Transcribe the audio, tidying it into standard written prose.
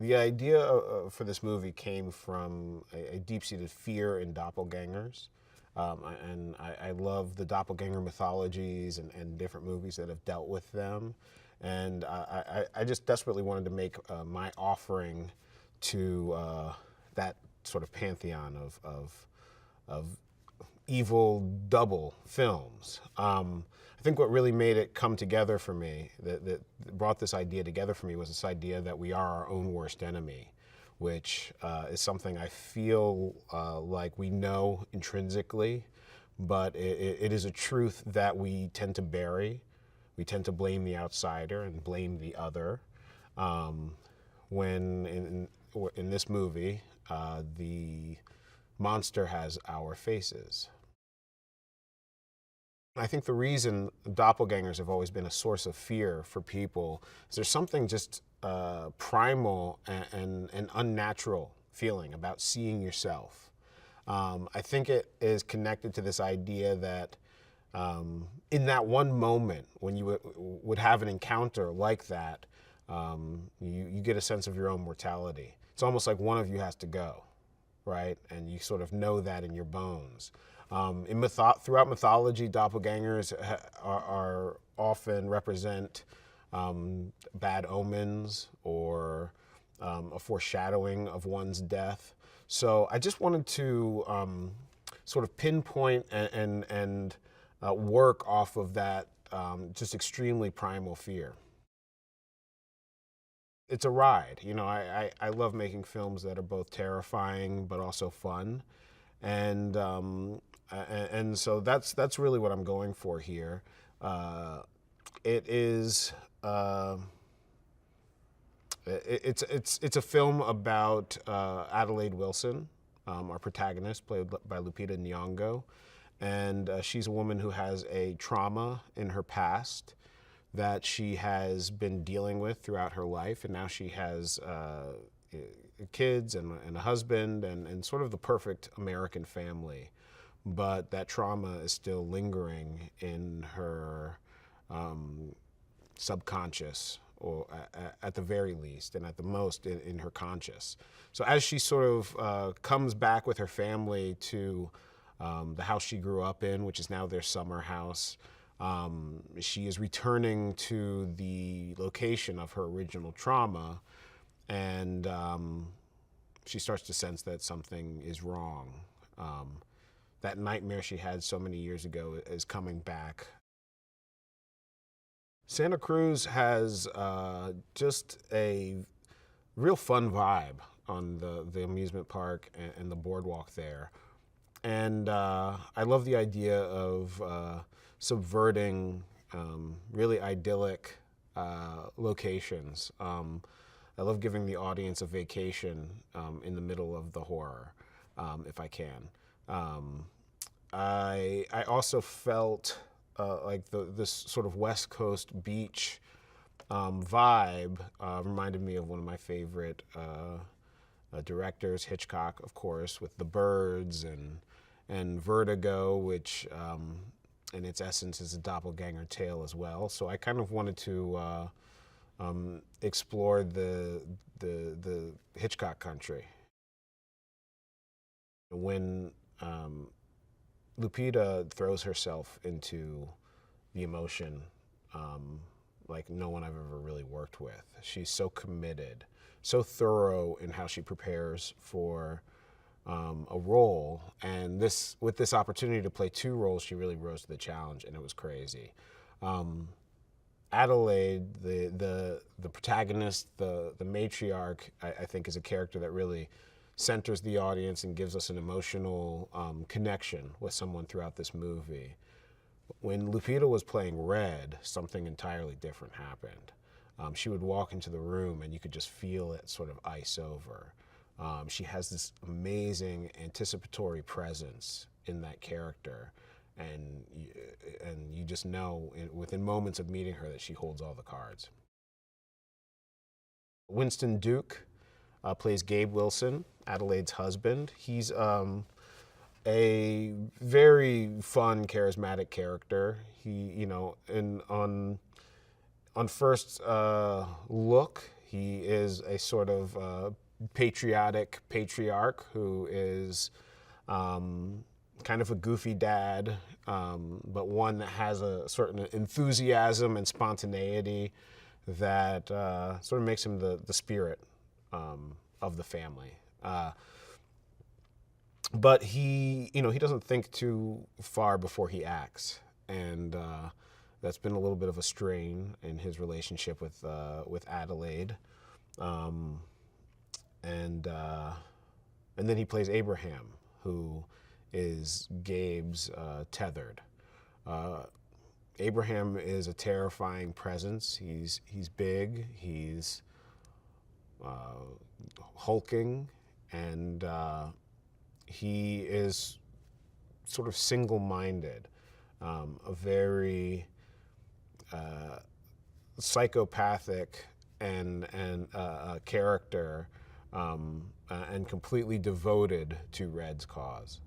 The idea for this movie came from a deep-seated fear in doppelgangers. And I love the doppelganger mythologies and different movies that have dealt with them. And I just desperately wanted to make my offering to that sort of pantheon of evil double films. I think what really made it come together for me, that brought this idea together for me, was this idea that we are our own worst enemy, which is something I feel like we know intrinsically, but it is a truth that we tend to bury. We tend to blame the outsider and blame the other. When in this movie, the monster has our faces. I think the reason doppelgangers have always been a source of fear for people is there's something just primal and unnatural feeling about seeing yourself. I think it is connected to this idea that in that one moment when you would have an encounter like that, you get a sense of your own mortality. It's almost like one of you has to go, right? And you sort of know that in your bones. Throughout mythology, doppelgangers are often represent bad omens or a foreshadowing of one's death. So I just wanted to sort of pinpoint and work off of that just extremely primal fear. It's a ride. You know, I love making films that are both terrifying but also fun. And so that's really what I'm going for here. It is it's a film about Adelaide Wilson, our protagonist, played by Lupita Nyong'o, and she's a woman who has a trauma in her past that she has been dealing with throughout her life, and now she has kids and a husband and sort of the perfect American family. But that trauma is still lingering in her subconscious, or at the very least, and at the most in her conscious. So as she sort of comes back with her family to the house she grew up in, which is now their summer house, she is returning to the location of her original trauma, and she starts to sense that something is wrong. That nightmare she had so many years ago is coming back. Santa Cruz has just a real fun vibe on the amusement park and the boardwalk there. And I love the idea of subverting really idyllic locations. I love giving the audience a vacation in the middle of the horror, if I can. I also felt like this sort of West Coast beach vibe reminded me of one of my favorite directors, Hitchcock, of course, with The Birds and Vertigo, which in its essence is a doppelganger tale as well. So I kind of wanted to explore the Hitchcock country. When Lupita throws herself into the emotion like no one I've ever really worked with. She's so committed, so thorough in how she prepares for a role. And with this opportunity to play two roles, she really rose to the challenge, and it was crazy. Adelaide, the protagonist, the matriarch, I think is a character that really centers the audience and gives us an emotional connection with someone throughout this movie. When Lupita was playing Red, something entirely different happened. She would walk into the room and you could just feel it sort of ice over. She has this amazing anticipatory presence in that character, and you just know within moments of meeting her that she holds all the cards. Winston Duke plays Gabe Wilson, Adelaide's husband. He's a very fun, charismatic character. He, on first look, He is a sort of patriotic patriarch who is kind of a goofy dad, but one that has a certain enthusiasm and spontaneity that sort of makes him the spirit of the family. But he doesn't think too far before he acts, and that's been a little bit of a strain in his relationship with Adelaide, and then he plays Abraham, who is Gabe's tethered. Abraham is a terrifying presence. He's big. He's hulking, and he is sort of single-minded, a very psychopathic and character, and completely devoted to Red's cause.